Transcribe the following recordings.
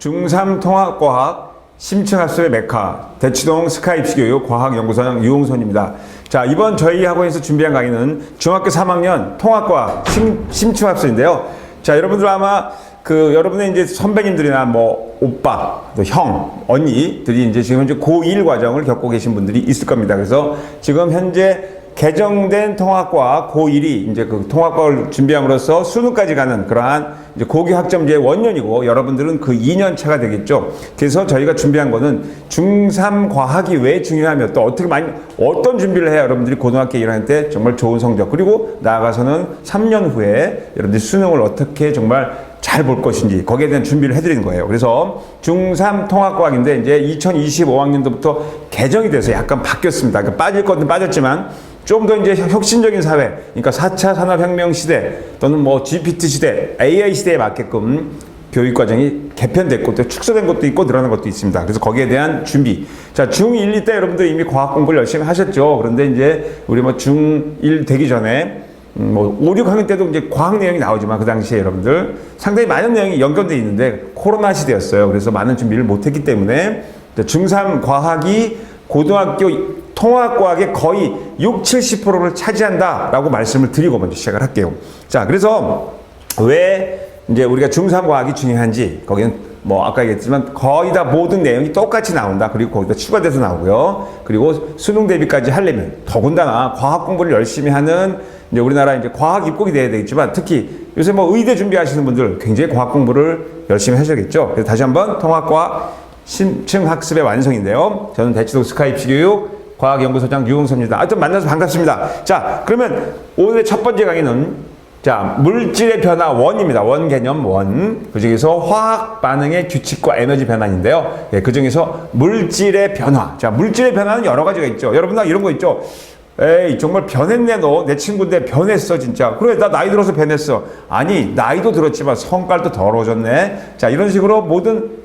중3 통합과학 심층학습의 메카 대치동 스카이입시교육 과학연구소장 유홍선입니다. 자, 이번 저희 학원에서 준비한 강의는 중학교 3학년 통합과학 심층학습인데요. 자, 여러분들 아마 여러분의 이제 선배님들이나 뭐 오빠, 또 형, 언니들이 이제 지금 현재 고1 과정을 겪고 계신 분들이 있을 겁니다. 그래서 지금 현재 개정된 통합과학 고1이 이제 그 통합과학을 준비함으로써 수능까지 가는 그러한 이제 고교 학점제의 원년이고, 여러분들은 그 2년 차가 되겠죠. 그래서 저희가 준비한 거는 중3 과학이 왜 중요하며 또 어떤 준비를 해야 여러분들이 고등학교 1학년 때 정말 좋은 성적, 그리고 나아가서는 3년 후에 여러분들이 수능을 어떻게 정말 잘 볼 것인지 거기에 대한 준비를 해드리는 거예요. 그래서 중3 통합과학인데 이제 2025학년도부터 개정이 돼서 약간 바뀌었습니다. 그러니까 빠질 것은 빠졌지만 좀 더 이제 혁신적인 사회, 그러니까 4차 산업혁명 시대 또는 뭐 GPT 시대, AI 시대에 맞게끔 교육과정이 개편됐고 또 축소된 것도 있고 늘어난 것도 있습니다. 그래서 거기에 대한 준비. 자, 중1, 2 때 여러분들 이미 과학 공부를 열심히 하셨죠. 그런데 이제 우리 뭐 중1 되기 전에 뭐 5, 6학년 때도 이제 과학 내용이 나오지만 그 당시에 여러분들 상당히 많은 내용이 연결되어 있는데 코로나 시대였어요. 그래서 많은 준비를 못했기 때문에 중3 과학이 고등학교 통합과학의 거의 70~70%를 차지한다라고 말씀을 드리고 먼저 시작을 할게요. 자, 그래서 왜 이제 우리가 중3 과학이 중요한지, 거기는 뭐 아까 얘기했지만 거의 다 모든 내용이 똑같이 나온다. 그리고 거기다 추가돼서 나오고요. 그리고 수능 대비까지 하려면 더군다나 과학 공부를 열심히 하는 이제 우리나라 이제 과학 입국이 돼야 되겠지만, 특히 요새 뭐 의대 준비하시는 분들 굉장히 과학 공부를 열심히 하셔야겠죠. 그래서 다시 한번 통합과학 심층학습의 완성인데요. 저는 대치동 스카이입시교육 과학연구소장 유홍선입니다. 하여튼 만나서 반갑습니다. 자, 그러면 오늘의 첫 번째 강의는 자, 물질의 변화 원입니다. 원 개념 원. 그 중에서 화학 반응의 규칙과 에너지 변환인데요. 예, 그 중에서 물질의 변화. 자, 물질의 변화는 여러 가지가 있죠. 여러분들 이런 거 있죠. 에이, 정말 변했네, 너. 내 친구인데 변했어, 진짜. 그래, 나 나이 들어서 변했어. 아니, 나이도 들었지만 성깔도 더러워졌네. 자, 이런 식으로 모든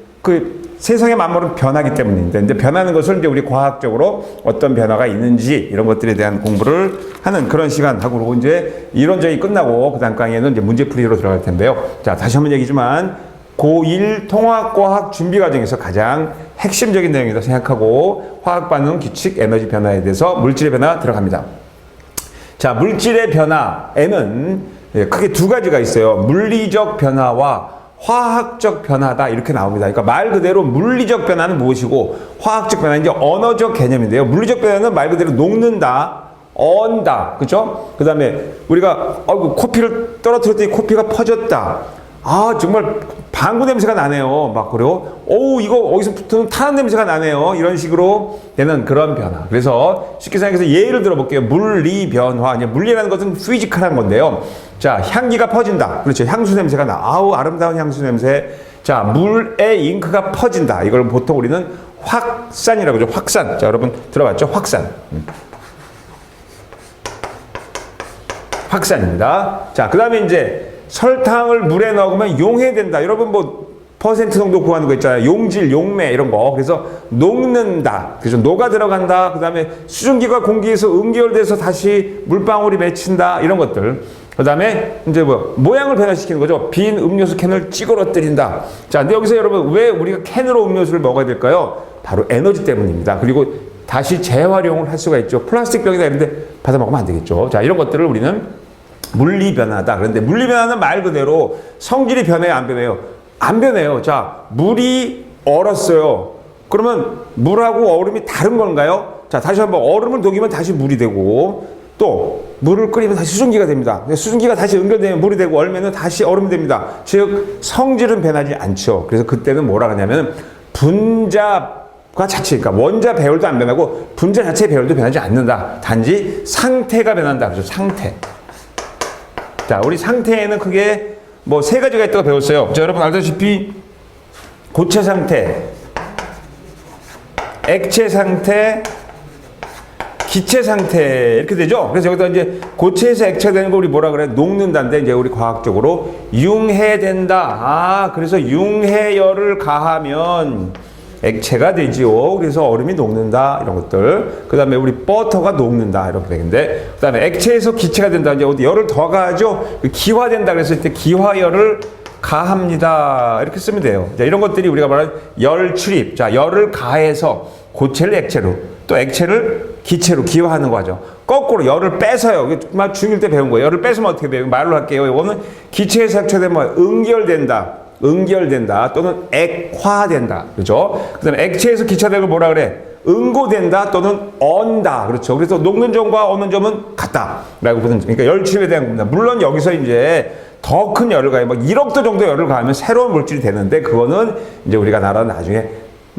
세상의 만물은 변하기 때문인데, 근데 변하는 것을 이제 우리 과학적으로 어떤 변화가 있는지 이런 것들에 대한 공부를 하는 그런 시간하고, 이제 이론적이 끝나고 그 다음 강의에는 이제 문제풀이로 들어갈 텐데요. 자, 다시 한번 얘기지만 고1 통합과학 준비 과정에서 가장 핵심적인 내용이라고 생각하고, 화학 반응 규칙 에너지 변화에 대해서 물질의 변화 들어갑니다. 자, 물질의 변화에는 크게 두 가지가 있어요. 물리적 변화와 화학적 변화다, 이렇게 나옵니다. 그러니까 말 그대로 물리적 변화는 무엇이고 화학적 변화는 이제 언어적 개념인데요. 물리적 변화는 말 그대로 녹는다, 언다, 그죠? 그 다음에 우리가 코피를 떨어뜨렸더니 코피가 퍼졌다. 아, 정말 방구 냄새가 나네요. 막 그래요. 이거 어디서 붙는 타는 냄새가 나네요. 이런 식으로 되는 그런 변화. 그래서 쉽게 생각해서 예를 들어볼게요. 물리 변화. 물리라는 것은 피지컬한 건데요. 자, 향기가 퍼진다. 그렇죠. 향수 냄새가 나. 아우, 아름다운 향수 냄새. 자, 물에 잉크가 퍼진다. 이걸 보통 우리는 확산이라고 하죠. 확산. 자, 여러분 들어봤죠? 확산. 확산입니다. 자, 그 다음에 이제 설탕을 물에 넣으면 용해된다. 여러분 뭐 퍼센트 정도 구하는 거 있잖아요. 용질, 용매 이런 거. 그래서 녹는다. 그래서 녹아 들어간다. 그 다음에 수증기가 공기에서 응결돼서 다시 물방울이 맺힌다. 이런 것들. 그 다음에 이제 모양을 변화시키는 거죠. 빈 음료수 캔을 찌그러뜨린다. 자, 근데 여기서 여러분 왜 우리가 캔으로 음료수를 먹어야 될까요? 바로 에너지 때문입니다. 그리고 다시 재활용을 할 수가 있죠. 플라스틱 병이나 이런 데 받아 먹으면 안 되겠죠. 자, 이런 것들을 우리는 물리 변화다. 그런데 물리 변화는 말 그대로 성질이 변해요, 안 변해요? 안 변해요. 자, 물이 얼었어요. 그러면 물하고 얼음이 다른 건가요? 자, 다시 한번 얼음을 녹이면 다시 물이 되고, 또 물을 끓이면 다시 수증기가 됩니다. 수증기가 다시 연결되면 물이 되고, 얼면은 다시 얼음이 됩니다. 즉 성질은 변하지 않죠. 그래서 그때는 뭐라 하냐면 분자가 자체, 그러니까 원자 배열도 안 변하고 분자 자체의 배열도 변하지 않는다. 단지 상태가 변한다. 그래서 상태. 자, 우리 상태에는 크게 뭐 세 가지가 있다고 배웠어요. 자, 여러분 알다시피 고체 상태, 액체 상태, 기체 상태 이렇게 되죠. 그래서 여기다 이제 고체에서 액체가 되는 거 우리 뭐라 그래? 녹는다인데 이제 우리 과학적으로 융해된다. 아, 그래서 융해열을 가하면 액체가 되지요. 그래서 얼음이 녹는다. 이런 것들. 그 다음에 우리 버터가 녹는다. 이렇게 되는데. 그 다음에 액체에서 기체가 된다. 이제 어디 열을 더 가하죠. 기화된다. 그래서 이때 기화열을 가합니다. 이렇게 쓰면 돼요. 자, 이런 것들이 우리가 말하는 열 출입. 자, 열을 가해서 고체를 액체로, 또 액체를 기체로 기화하는 거죠. 거꾸로 열을 빼서요. 이게 정말 중1 때 배운 거예요. 열을 뺏으면 어떻게 돼요? 말로 할게요. 이거는 기체에서 액체되면 응결된다. 응결된다. 또는 액화된다. 그렇죠? 그 다음에 액체에서 기차되는 걸 뭐라 그래? 응고된다 또는 언다. 그렇죠. 그래서 녹는 점과 어는 점은 같다. 라고 보는, 그러니까 열 출입에 대한 겁니다. 물론 여기서 이제 더 큰 열을 가해, 막 1억도 정도 열을 가하면 새로운 물질이 되는데, 그거는 이제 우리가 나라는 나중에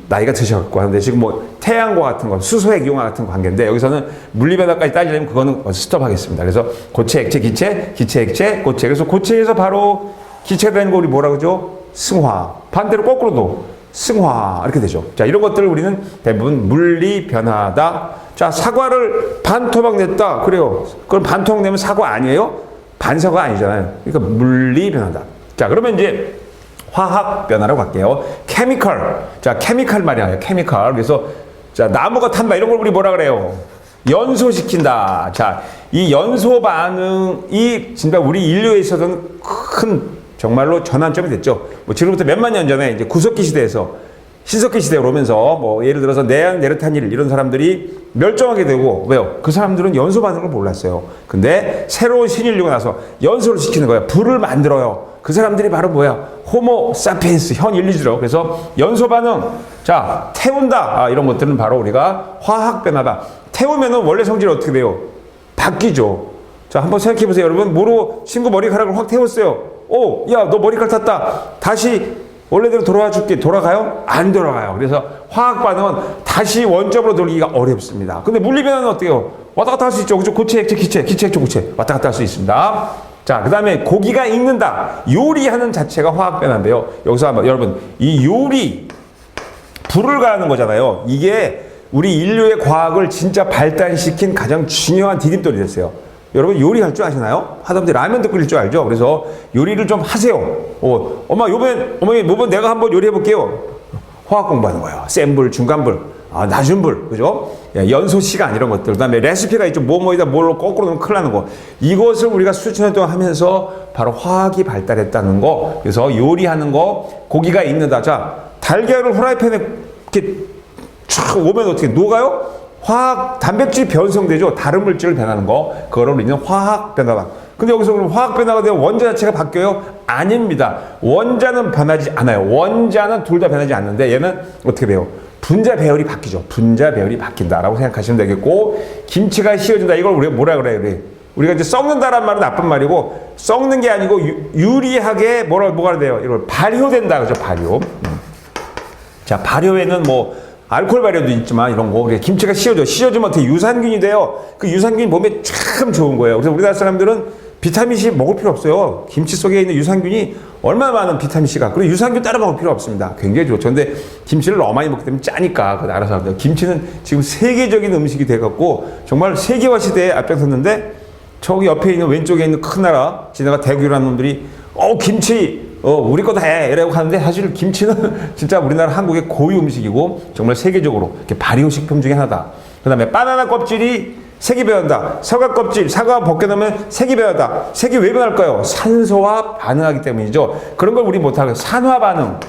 나이가 드셔갖고 하는데, 지금 뭐 태양과 같은 거, 수소핵 이용화 같은 관계인데, 여기서는 물리변화까지 따지려면 그거는 스톱하겠습니다. 그래서 고체, 액체, 기체, 기체, 액체, 고체. 그래서 고체에서 바로 기체가 되는 거 우리 뭐라 그러죠? 승화. 반대로 거꾸로도 승화. 이렇게 되죠. 자, 이런 것들을 우리는 대부분 물리 변화다. 자, 사과를 반 토막 냈다. 그래요. 그럼 반 토막 내면 사과 아니에요? 반사과 아니잖아요. 그러니까 물리 변화다. 자, 그러면 이제 화학 변화라고 할게요. 케미컬. 자, 케미컬 말이에요. 케미컬. 그래서 자, 나무가 탄다. 이런 걸 우리 뭐라 그래요? 연소시킨다. 자, 이 연소 반응이 진짜 우리 인류에 있어서는 큰 정말로 전환점이 됐죠. 뭐 지금부터 몇만 년 전에 이제 구석기 시대에서 신석기 시대로 오면서 뭐 예를 들어서 네안 네르탄일 이런 사람들이 멸종하게 되고, 왜요? 그 사람들은 연소 반응을 몰랐어요. 근데 새로운 신인류가 나서 연소를 시키는 거야. 불을 만들어요. 그 사람들이 바로 뭐야? 호모 사피엔스 현 인류죠. 그래서 연소 반응. 자, 태운다. 아, 이런 것들은 바로 우리가 화학 변화다. 태우면은 원래 성질이 어떻게 돼요? 바뀌죠. 자, 한번 생각해 보세요. 여러분, 모로 친구 머리카락을 확 태웠어요. 오, 야, 너 머리카락 탔다. 다시 원래대로 돌아와 줄게. 돌아가요? 안 돌아가요. 그래서 화학 반응은 다시 원점으로 돌리기가 어렵습니다. 근데 물리 변화는 어때요? 왔다 갔다 할 수 있죠. 그죠? 고체, 액체, 기체, 기체, 액체, 고체. 왔다 갔다 할 수 있습니다. 자, 그 다음에 고기가 익는다. 요리하는 자체가 화학 변화인데요. 여기서 한번 여러분, 이 요리, 불을 가하는 거잖아요. 이게 우리 인류의 과학을 진짜 발달시킨 가장 중요한 디딤돌이 됐어요. 여러분 요리할 줄 아시나요? 하다못해 라면도 끓일 줄 알죠? 그래서 요리를 좀 하세요. 엄마 어머니 요번 내가 한번 요리해 볼게요. 화학 공부하는 거예요. 센 불, 중간 불, 낮은 불, 그죠? 연소 시간 이런 것들. 그다음에 레시피가 있죠. 뭐뭐이다 뭘로 거꾸로 넣으면 큰일 나는 거. 이것을 우리가 수천 년 동안 하면서 바로 화학이 발달했다는 거. 그래서 요리하는 거, 고기가 익는다. 자, 달걀을 후라이팬에 이렇게 촥 오면 어떻게 녹아요? 화학, 단백질이 변성되죠. 다른 물질을 변하는 거. 그거를 우리는 화학 변화다. 근데 여기서 그럼 화학 변화가 되면 원자 자체가 바뀌어요? 아닙니다. 원자는 변하지 않아요. 원자는 둘 다 변하지 않는데 얘는 어떻게 돼요? 분자 배열이 바뀌죠. 분자 배열이 바뀐다라고 생각하시면 되겠고, 김치가 씌워진다. 이걸 우리가 뭐라 그래요? 우리가 이제 썩는다란 말은 나쁜 말이고, 썩는 게 아니고 유리하게 뭐가 돼요? 이걸 발효된다. 그죠? 발효. 자, 발효에는 뭐 알코올 발효도 있지만 이런 거, 김치가 씌워지면 어떻게 유산균이 돼요. 그 유산균이 몸에 참 좋은 거예요. 그래서 우리나라 사람들은 비타민C 먹을 필요 없어요. 김치 속에 있는 유산균이 얼마나 많은 비타민C가. 그리고 유산균 따로 먹을 필요 없습니다. 굉장히 좋죠. 근데 김치를 너무 많이 먹기 때문에 짜니까 그 나라 사람들. 김치는 지금 세계적인 음식이 돼갖고 정말 세계화 시대에 앞장섰는데, 저기 옆에 있는 왼쪽에 있는 큰 나라 지네가 대구라는 놈들이 김치 우리 거 다 해 이라고 하는데, 사실 김치는 진짜 우리나라 한국의 고유 음식이고 정말 세계적으로 이렇게 발효식품 중에 하나다. 그 다음에 바나나 껍질이 색이 변한다. 사과 껍질, 사과 벗겨놓으면 색이 변한다. 색이 왜 변할까요? 산소와 반응하기 때문이죠. 그런 걸 우리 못하고 산화 반응.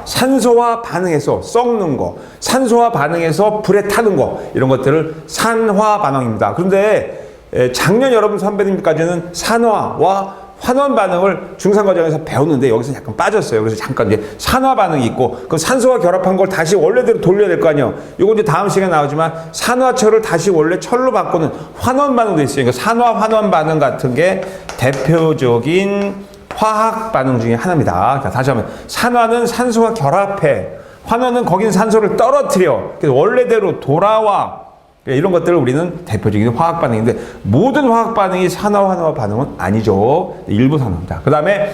산소와 반응해서 썩는 거, 산소와 반응해서 불에 타는 거, 이런 것들을 산화 반응입니다. 그런데 작년 여러분 선배님까지는 산화와 환원 반응을 중상 과정에서 배웠는데 여기서 약간 빠졌어요. 그래서 잠깐 이제 산화 반응이 있고, 그럼 산소와 결합한 걸 다시 원래대로 돌려야 될 거 아니에요. 이거 이제 다음 시간에 나오지만 산화철을 다시 원래 철로 바꾸는 환원 반응도 있어요. 그러니까 산화 환원 반응 같은 게 대표적인 화학 반응 중에 하나입니다. 자, 다시 한번, 산화는 산소와 결합해, 환원은 거긴 산소를 떨어뜨려. 그래서 원래대로 돌아와. 이런 것들을 우리는 대표적인 화학 반응인데, 모든 화학 반응이 산화 반응은 아니죠. 일부 산화입니다. 그 다음에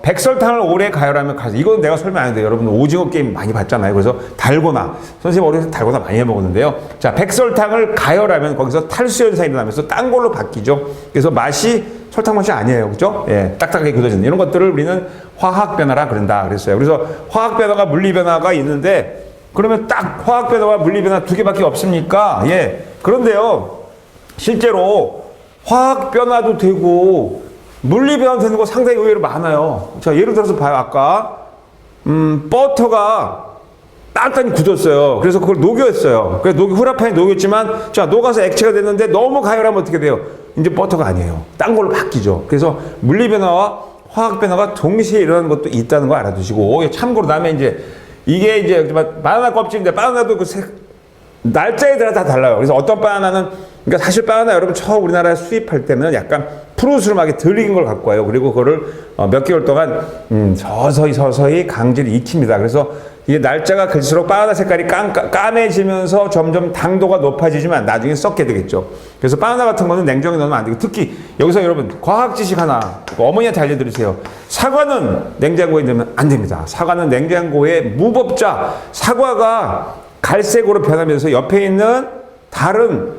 백설탕을 오래 가열하면 이건 내가 설명 안 했는데, 여러분 오징어 게임 많이 봤잖아요. 그래서 달고나, 선생님 어렸을 때 달고나 많이 해 먹었는데요. 자, 백설탕을 가열하면 거기서 탈수 현상이 일어나면서 딴 걸로 바뀌죠. 그래서 맛이 설탕 맛이 아니에요. 그죠? 예, 딱딱하게 굳어지는 이런 것들을 우리는 화학 변화라 그런다 그랬어요. 그래서 화학 변화가 물리 변화가 있는데, 그러면 딱 화학 변화와 물리 변화 두 개밖에 없습니까? 예. 그런데요, 실제로 화학 변화도 되고 물리변화 되는 거 상당히 의외로 많아요. 자, 예를 들어서 봐요. 아까 버터가 단단히 굳었어요. 그래서 그걸 녹였어요. 그래서 후라이팬에 녹였지만, 자, 녹아서 액체가 됐는데 너무 가열하면 어떻게 돼요? 이제 버터가 아니에요. 딴 걸로 바뀌죠. 그래서 물리변화와 화학변화가 동시에 일어나는 것도 있다는 거 알아두시고, 참고로 다음에 이제, 이게 이제, 바나나 껍질인데, 바나나도 날짜에 따라 다 달라요. 그래서 어떤 바나나는, 그러니까 사실 바나나 여러분 처음 우리나라에 수입할 때는 약간 푸르스름하게 덜 익은 걸 갖고 와요. 그리고 그거를 몇 개월 동안, 서서히 강제로 익힙니다. 그래서 이게 날짜가 갈수록 바나나 색깔이 까매지면서 점점 당도가 높아지지만 나중에 썩게 되겠죠. 그래서 바나나 같은 거는 냉장고에 넣으면 안 되고, 특히 여기서 여러분 과학 지식 하나 어머니한테 알려드리세요. 사과는 냉장고에 넣으면 안 됩니다. 사과는 냉장고에 무법자, 사과가 갈색으로 변하면서 옆에 있는 다른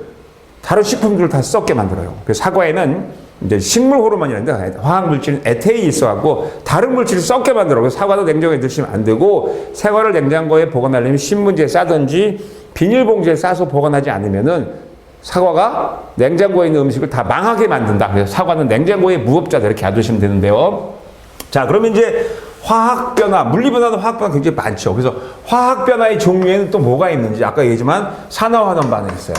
식품들을 다 썩게 만들어요. 그래서 사과에는 이제 식물 호르몬이라는데 화학물질 에테인이 있어갖고 다른 물질을 썩게 만들어. 그래서 사과도 냉장고에 드시면 안 되고, 사과를 냉장고에 보관하려면 신문지에 싸든지 비닐봉지에 싸서 보관하지 않으면은 사과가 냉장고에 있는 음식을 다 망하게 만든다. 그래서 사과는 냉장고의 무법자다, 이렇게 알아두시면 되는데요. 자, 그러면 이제 화학변화, 물리변화는 화학변화 굉장히 많죠. 그래서 화학변화의 종류에는 또 뭐가 있는지 아까 얘기했지만 산화환원 반응이 있어요.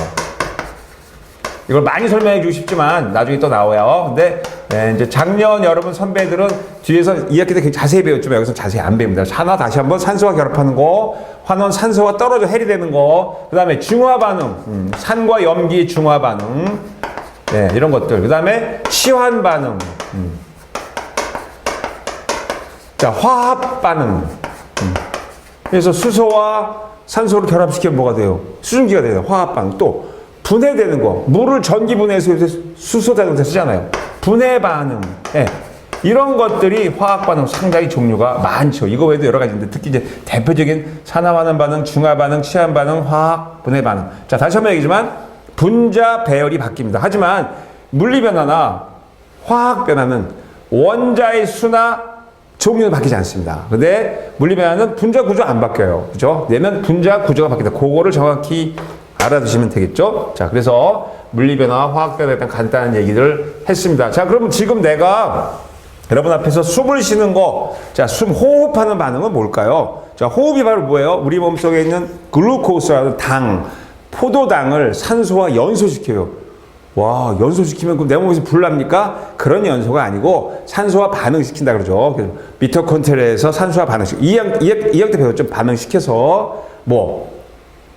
이걸 많이 설명해 주고 싶지만 나중에 또 나와요. 근데 이제 작년 여러분 선배들은 뒤에서 2학기 때 굉장히 자세히 배웠지만 여기서 자세히 안 배웁니다. 산화 다시 한번 산소와 결합하는 거, 환원 산소와 떨어져 해리되는 거, 그 다음에 중화 반응, 산과 염기 중화 반응, 이런 것들. 그 다음에 시환 반응, 자, 화합 반응. 그래서 수소와 산소를 결합시키면 뭐가 돼요? 수증기가 돼요. 화합 반응. 또 분해되는 거, 물을 전기 분해해서 수소 자동차 쓰잖아요. 분해 반응, 이런 것들이 화학 반응 상당히 종류가 많죠. 이거 외에도 여러 가지 있는데 특히 이제 대표적인 산화환원 반응, 중화 반응, 시한 반응, 화학 분해 반응. 자, 다시 한번 얘기지만 분자 배열이 바뀝니다. 하지만 물리 변화나 화학 변화는 원자의 수나 종류는 바뀌지 않습니다. 근데 물리 변화는 분자 구조 안 바뀌어요. 그죠? 내면 분자 구조가 바뀐다. 그거를 정확히 알아두시면 되겠죠? 자, 그래서 물리변화와 화학변화에 대한 간단한 얘기를 했습니다. 자, 그러면 지금 내가 여러분 앞에서 숨을 쉬는 거, 자, 호흡하는 반응은 뭘까요? 자, 호흡이 바로 뭐예요? 우리 몸속에 있는 글루코스라는 당, 포도당을 산소와 연소시켜요. 와, 연소시키면 그럼 내 몸에서 불 납니까? 그런 연소가 아니고 산소와 반응시킨다 그러죠. 그래서 미토콘트롤에서 산소와 반응시키고, 2학 때 배웠죠? 반응시켜서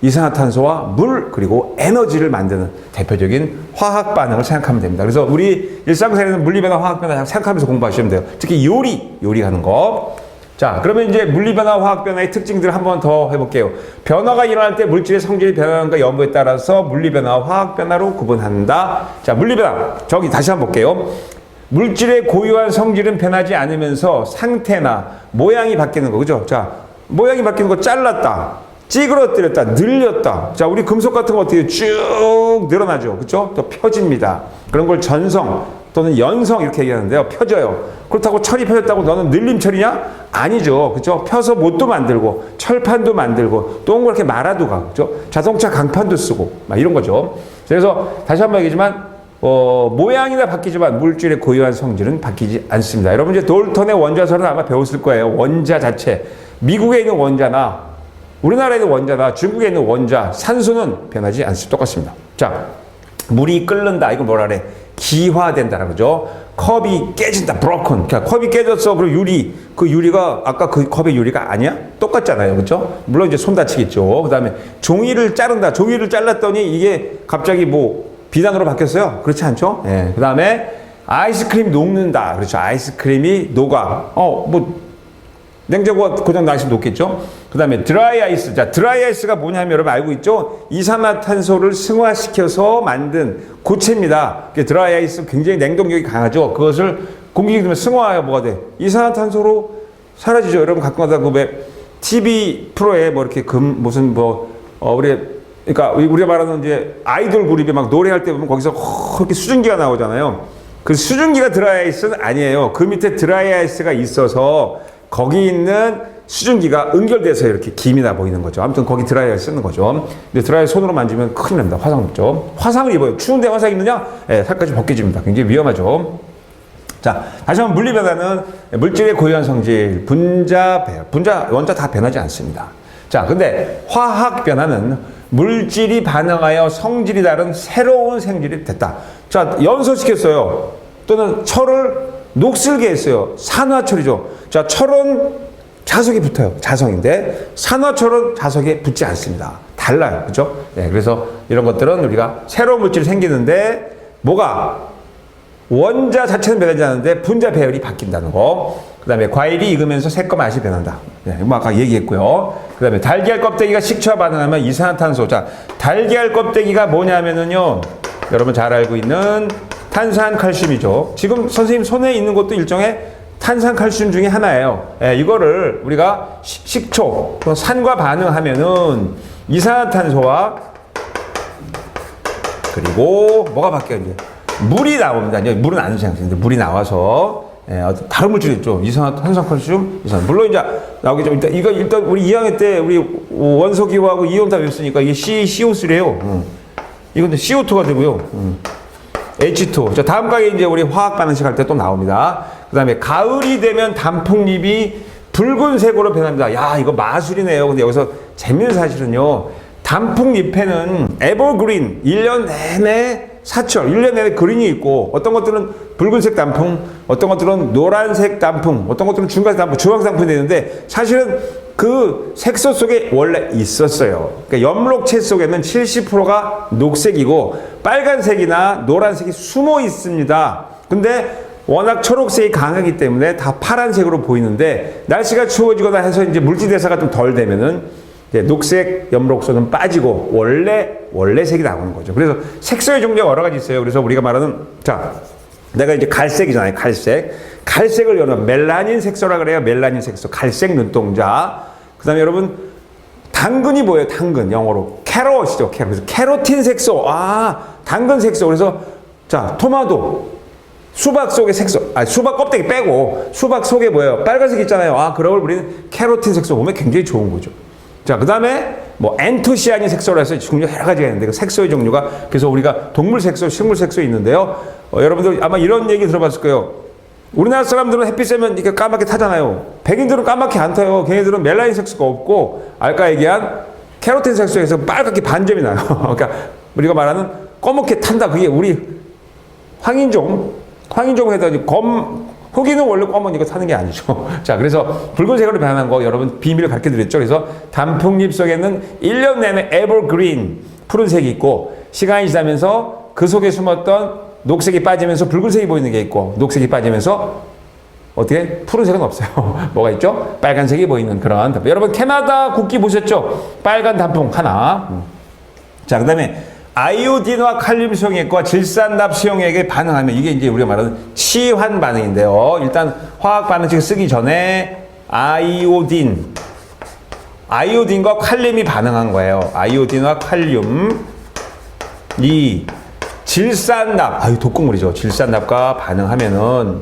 이산화탄소와 물, 그리고 에너지를 만드는 대표적인 화학 반응을 생각하면 됩니다. 그래서 우리 일상생활에는 물리변화, 화학변화 생각하면서 공부하시면 돼요. 특히 요리하는 거. 자, 그러면 이제 물리변화, 화학변화의 특징들을 한 번 더 해볼게요. 변화가 일어날 때 물질의 성질이 변하는가 여부에 따라서 물리변화와 화학변화로 구분한다. 자, 물리변화. 저기 다시 한번 볼게요. 물질의 고유한 성질은 변하지 않으면서 상태나 모양이 바뀌는 거, 그죠? 자, 모양이 바뀌는 거 잘랐다, 찌그러뜨렸다, 늘렸다. 자, 우리 금속 같은 거 어떻게 쭉 늘어나죠. 그쵸? 또 펴집니다. 그런 걸 전성 또는 연성 이렇게 얘기하는데요. 펴져요. 그렇다고 철이 펴졌다고 너는 늘림 철이냐? 아니죠. 그쵸? 펴서 못도 만들고, 철판도 만들고, 동그랗게 말아도 가. 그쵸? 자동차 강판도 쓰고, 막 이런 거죠. 그래서 다시 한번 얘기지만, 모양이나 바뀌지만 물질의 고유한 성질은 바뀌지 않습니다. 여러분 이제 돌턴의 원자설은 아마 배웠을 거예요. 원자 자체. 미국에 있는 원자나 우리나라에 있는 원자나 중국에 있는 원자, 산소는 변하지 않습니다. 똑같습니다. 자, 물이 끓는다. 이거 뭐라 그래? 기화된다라고 그러죠. 컵이 깨진다. broken. 그러니까 컵이 깨졌어. 그리고 그 유리가 아까 그 컵의 유리가 아니야? 똑같잖아요. 그렇죠? 물론 이제 손 다치겠죠. 그다음에 종이를 자른다. 종이를 잘랐더니 이게 갑자기 비단으로 바뀌었어요. 그렇지 않죠? 그다음에 아이스크림 녹는다. 그렇죠. 아이스크림이 녹아. 냉장고가 고장 나시면 녹겠죠? 그 다음에 드라이 아이스. 자, 드라이 아이스가 뭐냐면 여러분 알고 있죠? 이산화탄소를 승화시켜서 만든 고체입니다. 드라이 아이스 굉장히 냉동력이 강하죠? 그것을 공기에 넣으면 승화하여 뭐가 돼? 이산화탄소로 사라지죠? 여러분 가끔 가다 TV 프로에 그러니까 우리가 말하는 이제 아이돌 그룹이 막 노래할 때 보면 거기서 그렇게 수증기가 나오잖아요. 그 수증기가 드라이 아이스는 아니에요. 그 밑에 드라이 아이스가 있어서 거기 있는 수증기가 연결돼서 이렇게 김이 나 보이는 거죠. 아무튼 거기 드라이어를 쓰는 거죠. 근데 드라이어 손으로 만지면 큰일 납니다. 화상 입죠. 화상을 입어요. 추운데 화상 입느냐? 살까지 벗겨집니다. 굉장히 위험하죠. 자, 다시 한번 물리 변화는 물질의 고유한 성질, 분자, 배열. 분자, 원자 다 변하지 않습니다. 자, 근데 화학 변화는 물질이 반응하여 성질이 다른 새로운 생질이 됐다. 자, 연소시켰어요. 또는 철을 녹슬게 했어요. 산화철이죠. 자, 철은 자석이 붙어요. 자성인데 산화철은 자석에 붙지 않습니다. 달라요. 그죠? 네, 그래서 이런 것들은 우리가 새로운 물질이 생기는데 뭐가 원자 자체는 변하지 않는데 분자 배열이 바뀐다는 거. 그 다음에 과일이 익으면서 색과 맛이 변한다. 네, 이거 아까 얘기했고요. 그 다음에 달걀 껍데기가 식초와 반응하면 이산화탄소. 자, 달걀 껍데기가 뭐냐면은요, 여러분 잘 알고 있는 탄산칼슘이죠. 지금 선생님 손에 있는 것도 일종의 탄산칼슘 중에 하나예요. 예, 이거를 우리가 식초, 산과 반응하면은 이산화탄소와 그리고 뭐가 바뀌어요? 이제 물이 나옵니다. 이제 물은 안 생각하는데 물이 나와서 다른 물질이 있죠. 탄산칼슘, 이산. 물론 이제 나오겠죠. 일단 우리 2학년 때 우리 원소기호하고 이온 다 외웠으니까 이게 CO3예요. 이건 CO2가 되고요. H2. 자, 다음 강의 이제 우리 화학 반응식 할 때 또 나옵니다. 그 다음에 가을이 되면 단풍잎이 붉은색으로 변합니다. 야, 이거 마술이네요. 근데 여기서 재밌는 사실은요. 단풍잎에는 에버그린, 1년 내내 사철, 1년 내내 그린이 있고, 어떤 것들은 붉은색 단풍, 어떤 것들은 노란색 단풍, 어떤 것들은 중간색 단풍, 주황색 단풍이 되는데, 사실은 그 색소 속에 원래 있었어요. 그러니까 엽록체 속에는 70%가 녹색이고, 빨간색이나 노란색이 숨어 있습니다. 근데 워낙 초록색이 강하기 때문에 다 파란색으로 보이는데, 날씨가 추워지거나 해서 이제 물질대사가 좀 덜 되면은, 녹색 엽록소는 빠지고 원래 색이 나오는 거죠. 그래서 색소의 종류가 여러 가지 있어요. 그래서 우리가 말하는, 자, 내가 이제 갈색이잖아요. 갈색을 여는 멜라닌 색소라 그래요. 멜라닌 색소, 갈색 눈동자. 그다음에 여러분 당근이 뭐예요? 당근 영어로 캐롯이죠. 그래서 캐로틴 색소. 아, 당근 색소. 그래서 자, 토마토. 수박 속의 색소, 수박 껍데기 빼고 수박 속에 뭐예요? 빨간색 있잖아요. 아, 그런 걸 우리는 캐로틴 색소 보면 굉장히 좋은 거죠. 자, 그 다음에 뭐 엔토시아닌 색소라 해서 종류가 여러 가지가 있는데 그 색소의 종류가, 그래서 우리가 동물 색소, 식물 색소 있는데요. 여러분들 아마 이런 얘기 들어봤을 거예요. 우리나라 사람들은 햇빛 쐬면 이렇게 까맣게 타잖아요. 백인들은 까맣게 안 타요. 걔네들은 멜라닌 색소가 없고 아까 얘기한 캐로틴 색소에서 빨갛게 반점이 나요. 그러니까 우리가 말하는 검게 탄다. 그게 우리 황인종 해서 흑인은 원래 검으니까 타는 게 아니죠. 자, 그래서 붉은색으로 변하는 거 여러분 비밀을 가르쳐 드렸죠. 그래서 단풍잎 속에는 1년 내내 에버그린, 푸른색이 있고, 시간이 지나면서 그 속에 숨었던 녹색이 빠지면서 붉은색이 보이는 게 있고, 녹색이 빠지면서 어떻게? 푸른색은 없어요. 뭐가 있죠? 빨간색이 보이는 그런 단풍. 여러분 캐나다 국기 보셨죠? 빨간 단풍 하나. 자, 그 다음에 아이오딘과 칼륨 수용액과 질산납 수용액에 반응하면 이게 이제 우리가 말하는 치환 반응인데요. 일단 화학 반응식 쓰기 전에 아이오딘과 칼륨이 반응한 거예요. 아이오딘과 칼륨, 이 질산납, 독극물이죠. 질산납과 반응하면은,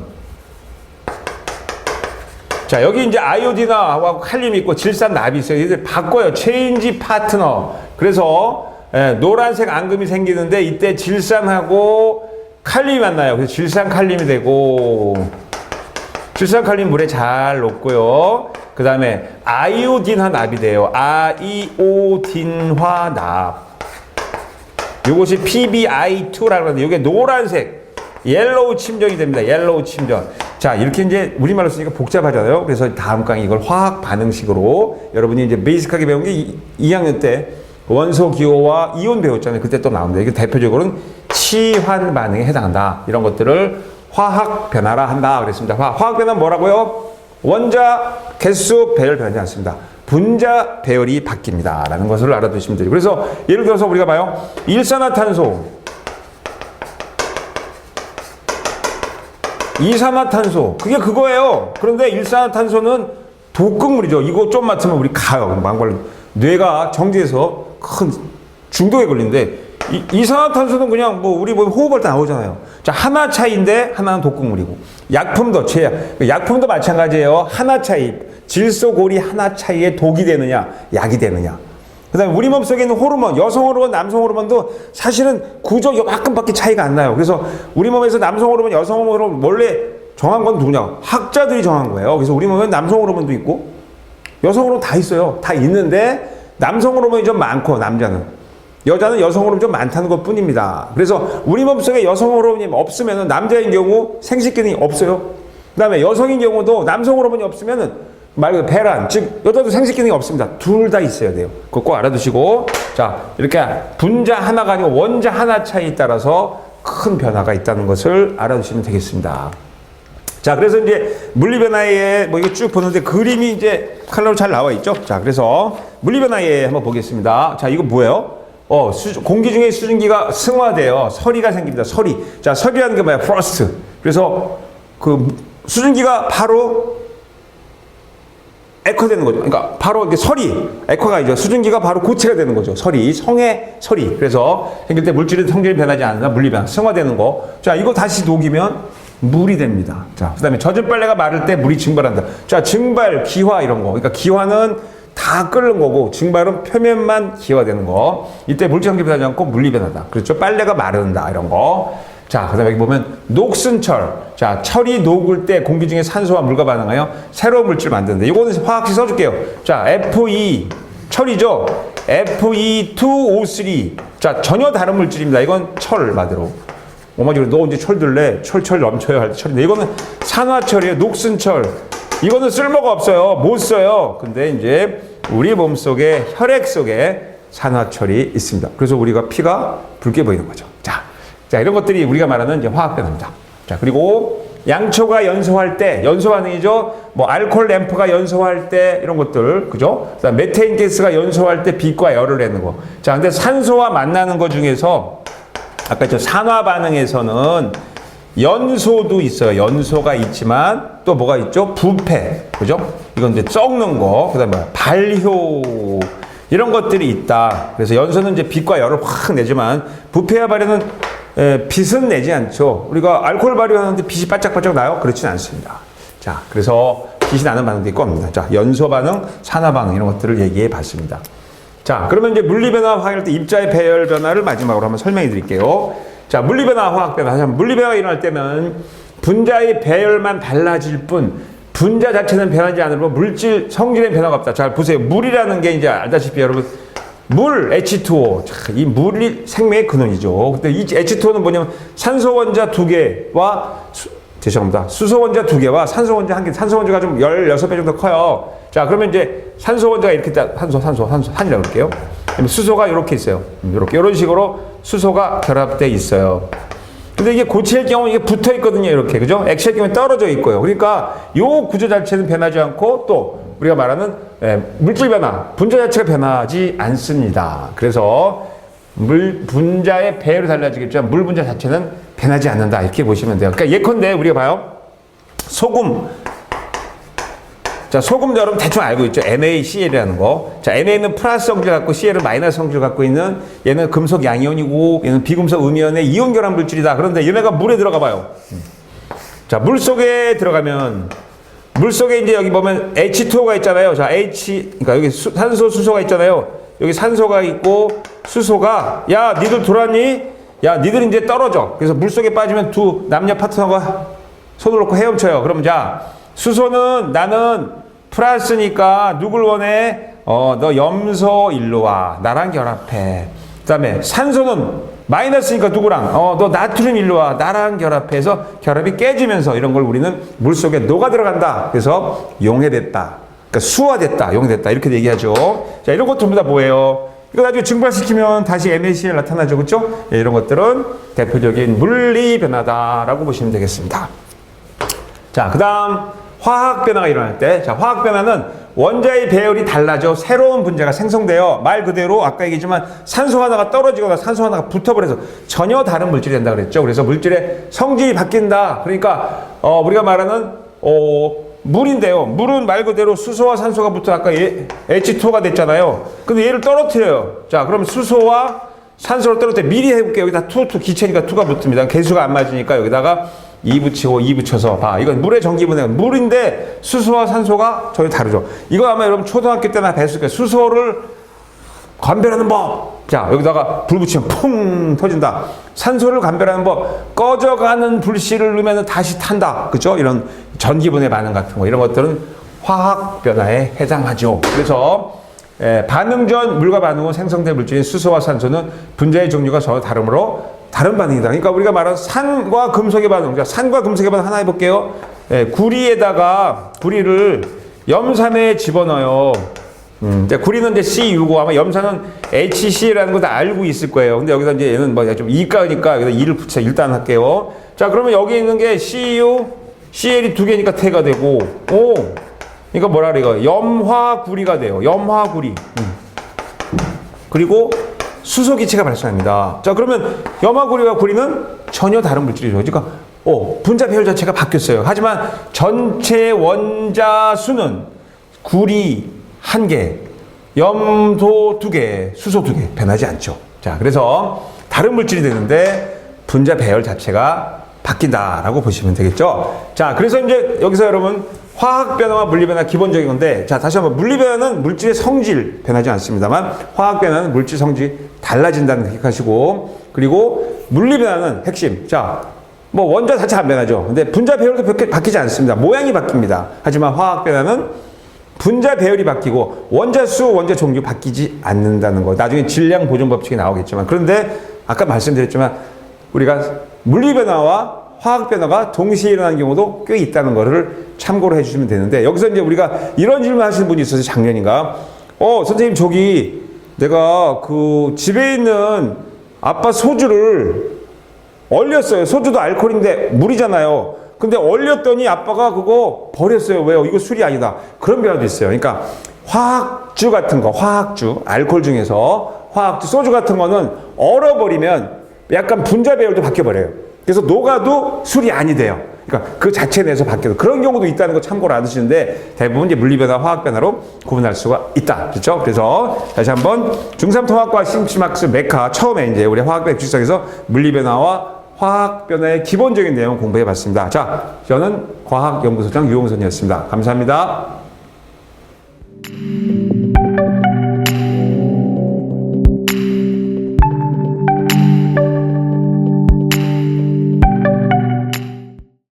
자, 여기 이제 아이오딘하고 칼륨이 있고 질산납이 있어요. 이들 바꿔요. 체인지 파트너. 그래서 노란색 앙금이 생기는데 이때 질산하고 칼륨이 만나요. 그래서 질산칼륨이 되고, 질산칼륨 물에 잘 녹고요. 그 다음에 아이오딘화 납이 돼요. 아이오딘화 납. 요것이 PbI2라고 하는데 이게 노란색 옐로우 침전이 됩니다. 옐로우 침전. 자, 이렇게 이제 우리말로 쓰니까 복잡하잖아요. 그래서 다음 강의 이걸 화학 반응식으로 여러분이 이제 베이직하게 배운 게 2학년 때 원소 기호와 이온 배웠잖아요. 그때 또 나옵니다. 이게 대표적으로는 치환 반응에 해당한다. 이런 것들을 화학 변화라 한다 그랬습니다. 화학 변화는 뭐라고요? 원자 개수 배열 변하지 않습니다. 분자 배열이 바뀝니다. 라는 것을 알아두시면 돼요. 그래서 예를 들어서 우리가 봐요. 일산화탄소, 이산화탄소, 그게 그거예요. 그런데 일산화탄소는 독극물이죠. 이거 좀 맡으면 우리 가요. 망발로. 뇌가 정지해서 큰 중독에 걸리는데, 이산화탄소는 그냥 우리 호흡할 때 나오잖아요. 자, 하나 차이인데 하나는 독극물이고, 약품도 제약, 약품도 마찬가지예요. 하나 차이, 질소 고리 하나 차이에 독이 되느냐, 약이 되느냐. 그 다음에 우리 몸속에 있는 호르몬, 여성 호르몬, 남성 호르몬도 사실은 구조 요만큼밖에 차이가 안 나요. 그래서 우리 몸에서 남성 호르몬, 여성 호르몬 원래 정한 건 누구냐? 학자들이 정한 거예요. 그래서 우리 몸에 남성 호르몬도 있고 여성 호르몬 다 있어요. 다 있는데 남성 호르몬이 좀 많고 남자는 여자는 여성 호르몬이 좀 많다는 것 뿐입니다. 그래서 우리 몸속에 여성 호르몬이 없으면 남자인 경우 생식 기능이 없어요. 그 다음에 여성인 경우도 남성 호르몬이 없으면 말 그대로 배란, 즉 여자도 생식 기능이 없습니다. 둘 다 있어야 돼요. 그거 꼭 알아두시고 자 이렇게 분자 하나가 아니고 원자 하나 차이에 따라서 큰 변화가 있다는 것을 알아두시면 되겠습니다. 자, 그래서 이제 물리변화에 뭐 이거 쭉 보는데 그림이 이제 칼라로 잘 나와 있죠. 자, 그래서 물리변화에 한번 보겠습니다. 자, 이거 뭐예요? 공기 중에 수증기가 승화돼요. 서리가 생깁니다. 서리. 자, 서리라는 게 뭐야? 프로스트. 그래서 그 수증기가 바로 액화되는 거죠. 그러니까 바로 이게 서리, 액화가 아니죠. 수증기가 바로 고체가 되는 거죠. 서리, 성의 서리. 그래서 생길 때 물질의 성질이 변하지 않는다. 물리변화, 승화되는 거. 자, 이거 다시 녹이면 물이 됩니다. 자, 그 다음에 젖은 빨래가 마를 때 물이 증발한다. 자, 증발, 기화 이런 거. 그러니까 기화는 다 끓는 거고 증발은 표면만 기화되는 거. 이때 물질 성질이 변하지 않고 물리변화다. 그렇죠? 빨래가 마른다 이런 거. 자, 그 다음에 여기 보면 녹슨 철. 자, 철이 녹을 때 공기 중에 산소와 물과 반응하여 새로운 물질을 만드는데 이거는 화학식 써줄게요. 자, Fe 철이죠. Fe2O3. 자, 전혀 다른 물질입니다. 이건 철 말대로. 오마지로 너 언제 철 들래? 철 넘쳐요 할 때 철인데 이거는 산화철이에요. 녹슨철. 이거는 쓸모가 없어요. 못 써요. 근데 이제 우리 몸속에 혈액 속에 산화철이 있습니다. 그래서 우리가 피가 붉게 보이는 거죠. 자, 이런 것들이 우리가 말하는 이제 화학 변화입니다. 자, 그리고 양초가 연소할 때 연소 반응이죠. 뭐 알코올 램프가 연소할 때 이런 것들 그죠? 그다음 메테인 가스가 연소할 때 빛과 열을 내는 거. 자, 근데 산소와 만나는 것 중에서 아까 저 산화 반응에서는 연소도 있어요. 연소가 있지만 또 뭐가 있죠? 부패. 그죠? 이건 이제 썩는 거. 그다음에 발효. 이런 것들이 있다. 그래서 연소는 이제 빛과 열을 확 내지만 부패와 발효는 빛은 내지 않죠. 우리가 알코올 발효하는데 빛이 반짝반짝 나요? 그렇진 않습니다. 자, 그래서 빛이 나는 반응도 있고 없습니다. 자, 연소 반응, 산화 반응 이런 것들을 얘기해 봤습니다. 자, 그러면 이제 물리변화 화학일 때 입자의 배열 변화를 마지막으로 한번 설명해 드릴게요. 자, 물리변화 화학변화. 물리변화가 일어날 때는 분자의 배열만 달라질 뿐 분자 자체는 변하지 않으면 물질 성질의 변화가 없다. 자, 보세요. 물이라는 게 이제 알다시피 여러분 물, H2O. 자, 이 물이 생명의 근원이죠. 근데 이 H2O는 뭐냐면 산소 원자 2개와 죄송합니다. 수소 원자 2개와 산소 원자 1개. 산소 원자가 좀 16배 정도 커요. 자, 그러면 이제 산소 원자가 이렇게 산이라고 그럴게요. 수소가 이렇게 있어요. 이런 식으로 수소가 결합되어 있어요. 근데 이게 고체일 경우 이게 붙어 있거든요. 이렇게. 그죠? 액체일 경우에 떨어져 있고요. 그러니까 요 구조 자체는 변하지 않고 또 우리가 말하는 물질 변화, 분자 자체가 변하지 않습니다. 그래서 분자의 배열이 달라지겠지만 물 분자 자체는 변하지 않는다. 이렇게 보시면 돼요. 그러니까 예컨대 우리가 봐요. 소금. 자, 소금 여러분 대충 알고 있죠? NaCl이라는 거. 자, Na는 플러스 성질 갖고 Cl은 마이너스 성질 갖고 있는 얘는 금속 양이온이고 얘는 비금속 음이온의 이온 결합 물질이다. 그런데 얘네가 물에 들어가 봐요. 자, 물 속에 들어가면 물 속에 이제 여기 보면 H2O가 있잖아요. 자, 그러니까 여기 산소, 수소가 있잖아요. 여기 산소가 있고 수소가 야, 니들 돌았니? 야, 니들 이제 떨어져. 그래서 물 속에 빠지면 두 남녀 파트너가 손을 놓고 헤엄쳐요. 그럼 자, 수소는 나는 플러스니까 누굴 원해? 너 염소 일로 와. 나랑 결합해. 그 다음에 산소는 마이너스니까 누구랑? 너 나트륨 일로 와. 나랑 결합해서 결합이 깨지면서 이런 걸 우리는 물 속에 녹아 들어간다. 그래서 용해됐다. 그러니까 수화됐다. 용해됐다. 이렇게 얘기하죠. 자, 이런 것들 전부 다 뭐예요? 이거 나중에 증발시키면 다시 NaCl 나타나죠. 그렇죠? 예, 이런 것들은 대표적인 물리 변화다라고 보시면 되겠습니다. 자, 그 다음 화학 변화가 일어날 때, 자, 화학 변화는 원자의 배열이 달라져 새로운 분자가 생성돼요. 말 그대로 아까 얘기했지만 산소 하나가 떨어지거나 산소 하나가 붙어버려서 전혀 다른 물질이 된다 그랬죠. 그래서 물질의 성질이 바뀐다. 그러니까 우리가 말하는 물인데요. 물은 말 그대로 수소와 산소가 붙어 아까 H2O가 됐잖아요. 근데 얘를 떨어뜨려요. 자, 그럼 수소와 산소를 떨어뜨려 미리 해볼게요. 여기다 2 기체니까 2가 붙습니다. 개수가 안 맞으니까 여기다가 2 붙이고 2 붙여서 봐. 이건 물의 전기분해. 물인데 수소와 산소가 전혀 다르죠. 이거 아마 여러분 초등학교 때나 배웠을 거예요. 수소를 감별하는 법. 자, 여기다가 불 붙이면 풍 터진다. 산소를 감별하는 법. 꺼져가는 불씨를 넣으면 다시 탄다. 그죠? 이런 전기분해 반응 같은 거. 이런 것들은 화학 변화에 해당하죠. 그래서 반응 전 물과 반응 후 생성된 물질인 수소와 산소는 분자의 종류가 서로 다르므로 다른 반응이다. 그러니까 우리가 말하는 산과 금속의 반응. 자, 산과 금속의 반응 하나 해볼게요. 구리에다가 구리를 염산에 집어넣어요. 구리는 이제 CU고 아마 염산은 HC라는 거 다 알고 있을 거예요. 근데 여기다 이제 얘는 뭐 좀 이가니까 여기다 2를 붙여 일단 할게요. 자, 그러면 여기 있는 게 CU, CL이 두 개니까 태가 되고, 오, 이거 뭐라 그래, 이거 염화구리가 돼요. 염화구리. 그리고 수소 기체가 발생합니다. 자, 그러면 염화구리와 구리는 전혀 다른 물질이죠. 그러니까 분자 배열 자체가 바뀌었어요. 하지만 전체 원자 수는 구리 1개, 염소 2개, 수소 2개 변하지 않죠. 자, 그래서 다른 물질이 되는데 분자 배열 자체가 바뀐다라고 보시면 되겠죠. 자, 그래서 이제 여기서 여러분 화학 변화와 물리 변화 기본적인 건데, 자, 다시 한번 물리 변화는 물질의 성질 변하지 않습니다만 화학 변화는 물질 성질이 달라진다는 생각하시고, 그리고 물리 변화는 핵심. 자, 뭐 원자 자체가 안 변하죠. 근데 분자 배열도 바뀌지 않습니다. 모양이 바뀝니다. 하지만 화학 변화는 분자 배열이 바뀌고 원자 수, 원자 종류 바뀌지 않는다는 거. 나중에 질량 보존 법칙이 나오겠지만, 그런데 아까 말씀드렸지만 우리가 물리 변화와 화학 변화가 동시에 일어나는 경우도 꽤 있다는 거를 참고로 해주시면 되는데, 여기서 이제 우리가 이런 질문 하시는 분이 있어서 작년인가, 선생님 저기 내가 그 집에 있는 아빠 소주를 얼렸어요. 소주도 알코올인데 물이잖아요. 근데 얼렸더니 아빠가 그거 버렸어요. 왜요? 이거 술이 아니다. 그런 변화도 있어요. 그러니까 화학주 같은 거, 화학주, 알코올 중에서 화학주, 소주 같은 거는 얼어버리면 약간 분자 배열도 바뀌어버려요. 그래서 녹아도 술이 아니 돼요. 그러니까 그 자체 내에서 바뀌어도 그런 경우도 있다는 거 참고로 알으시는데, 대부분 이제 물리변화, 화학변화로 구분할 수가 있다. 그렇죠? 그래서 다시 한번 중3 통합과 심심학습 메카 처음에 이제 우리 화학변화 규칙에서 물리변화와 화학변화의 기본적인 내용 공부해 봤습니다. 자, 저는 과학연구소장 유홍선이었습니다. 감사합니다.